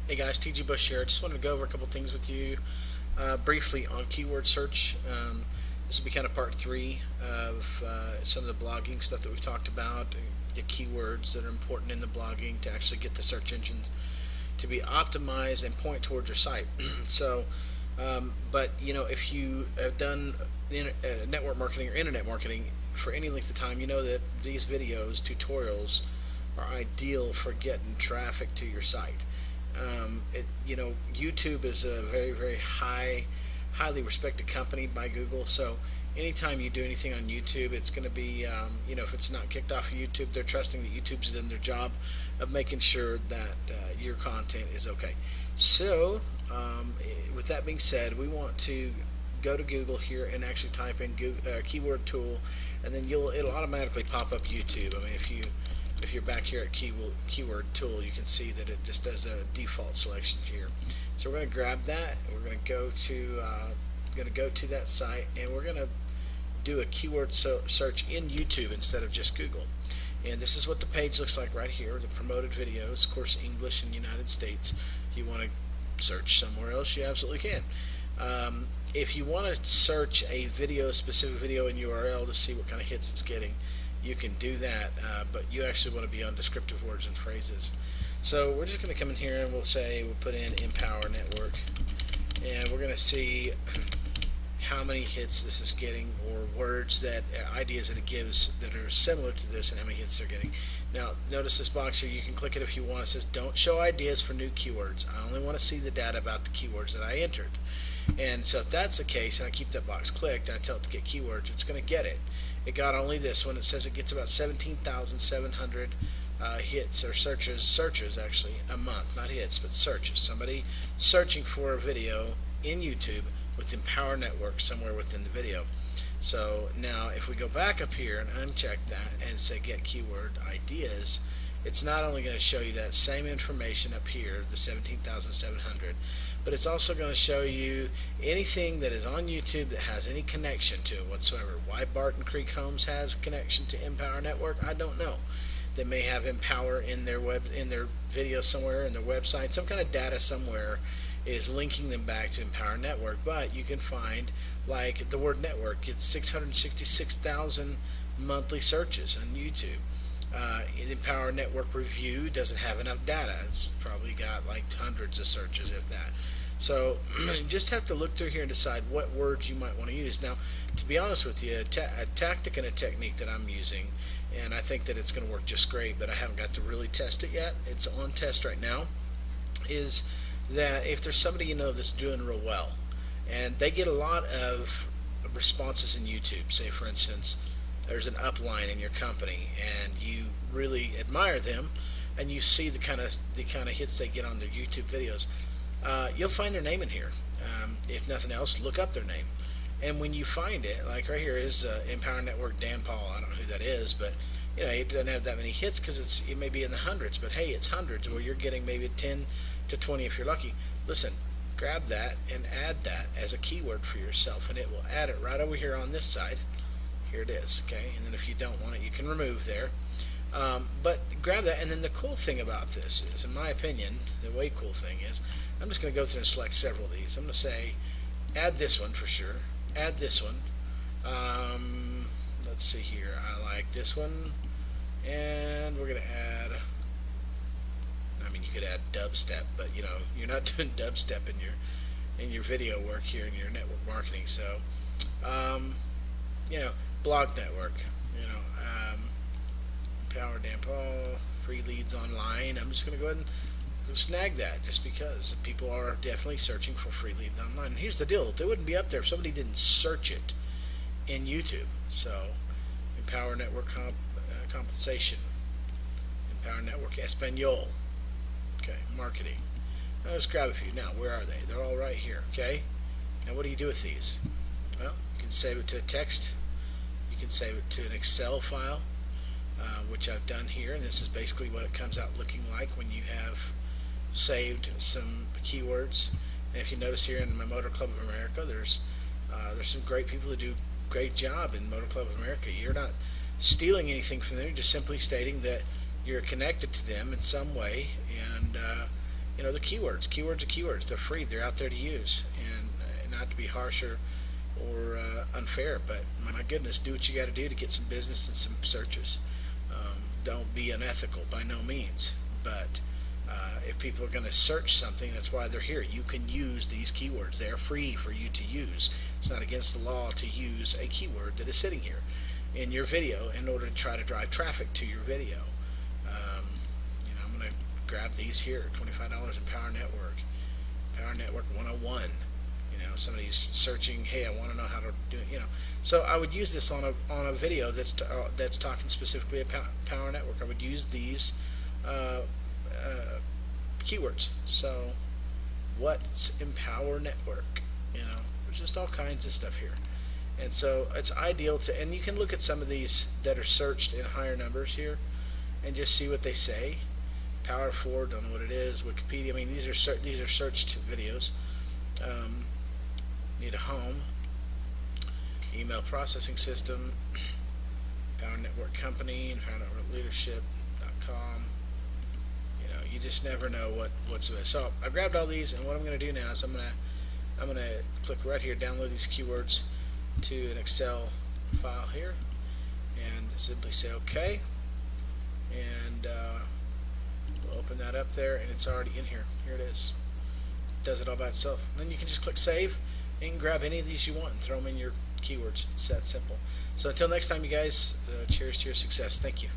Hey guys, TG Bush here. I just wanted to go over a couple things with you briefly on keyword search. This will be kind of part three of some of the blogging stuff that we've talked about, the keywords that are important in the blogging to actually get the search engines to be optimized and point towards your site. But if you have done network marketing or internet marketing for any length of time, you know that these videos, tutorials, are ideal for getting traffic to your site. YouTube is a very, very highly respected company by Google. So anytime you do anything on YouTube, it's going to be, if it's not kicked off of YouTube, they're trusting that YouTube's done their job of making sure that your content is okay. So, with that being said, we want to go to Google here and actually type in keyword tool, and then it'll automatically pop up YouTube. I mean, if you're back here at keyword tool, you can see that it just does a default selection here. So we're going to grab that. We're going to go to that site, and we're going to do a keyword search in YouTube instead of just Google. And this is what the page looks like right here. The promoted videos, of course, English in the United States. If you want to search somewhere else, you absolutely can. If you want to search a specific video in URL to see what kind of hits it's getting, you can do that, but you actually want to be on descriptive words and phrases. So we're just going to come in here and we'll put in Empower Network, and we're going to see how many hits this is getting, or ideas that it gives that are similar to this, and how many hits they're getting. Now notice this box here, you can click it if you want. It says don't show ideas for new keywords. I only want to see the data about the keywords that I entered. And so if that's the case, and I keep that box clicked and I tell it to get keywords, it's going to get it. It got only this one. It says it gets about 17,700 hits or searches actually a month, not hits, but searches. Somebody searching for a video in YouTube with Empower Network somewhere within the video. So now if we go back up here and uncheck that and say get keyword ideas, it's not only going to show you that same information up here, the 17,700, but it's also going to show you anything that is on YouTube that has any connection to it whatsoever. Why Barton Creek Homes has a connection to Empower Network, I don't know. They may have Empower in their video somewhere, in their website. Some kind of data somewhere is linking them back to Empower Network, but you can find, like, the word network gets 666,000 monthly searches on YouTube. Empower Network Review doesn't have enough data. It's probably got like hundreds of searches, if that. So you just have to look through here and decide what words you might want to use. Now, to be honest with you, a tactic and a technique that I'm using, and I think that it's going to work just great, but I haven't got to really test it yet. It's on test right now. Is that if there's somebody you know that's doing real well, and they get a lot of responses in YouTube, say for instance, there's an upline in your company and you really admire them, and you see the kind of hits they get on their YouTube videos, you'll find their name in here. If nothing else, look up their name, and when you find it, like right here is Empower Network Dan Paul. I don't know who that is, but it doesn't have that many hits because it may be in the hundreds, but hey, it's hundreds, where you're getting maybe 10 to 20 if you're lucky. Listen, grab that and add that as a keyword for yourself, and it will add it right over here on this side. Here it is, okay? And then if you don't want it, you can remove there. But grab that, and then the cool thing about this is, in my opinion, the way cool thing is, I'm just going to go through and select several of these. I'm going to say, add this one for sure. Add this one. Let's see here. I like this one. And we're going to add, I mean, you could add dubstep, but you're not doing dubstep in your video work here in your network marketing. So, blog network, Empower Dan Paul, free leads online. I'm just going to go ahead and snag that just because people are definitely searching for free leads online. And here's the deal, they wouldn't be up there if somebody didn't search it in YouTube. So Empower Network compensation, Empower Network Espanol, okay, marketing. Now let's grab a few. Now where are they? They're all right here, okay? Now what do you do with these? Well, you can save it to a text. You can save it to an Excel file, which I've done here, and this is basically what it comes out looking like when you have saved some keywords. And if you notice here in my Motor Club of America, there's some great people who do a great job in Motor Club of America. You're not stealing anything from them, you're just simply stating that you're connected to them in some way, and the keywords. Keywords are keywords. They're free. They're out there to use, and not to be harsh or unfair, but my goodness, do what you got to do to get some business and some searches. Don't be unethical by no means, but if people are going to search something, that's why they're here. You can use these keywords. They are free for you to use. It's not against the law to use a keyword that is sitting here in your video in order to try to drive traffic to your video. I'm going to grab these here, $25 Empower Network, Empower Network 101. Somebody's searching, hey, I want to know how to do it. So I would use this on a video that's talking specifically about Empower Network. I would use these keywords. So what's Empower Network? There's just all kinds of stuff here, and so it's ideal and you can look at some of these that are searched in higher numbers here and just see what they say. Power 4, don't know what it is. Wikipedia, I mean, these are searched videos. Need a home, email processing system, Power Network Company, Power Network Leadership.com. You just never know what's with. So I grabbed all these, and what I'm going to do now is I'm going to click right here, download these keywords to an Excel file here, and simply say OK, and we'll open that up there, and it's already in here. Here it is. It does it all by itself. And then you can just click Save. You can grab any of these you want and throw them in your keywords. It's that simple. So until next time, you guys, cheers to your success. Thank you.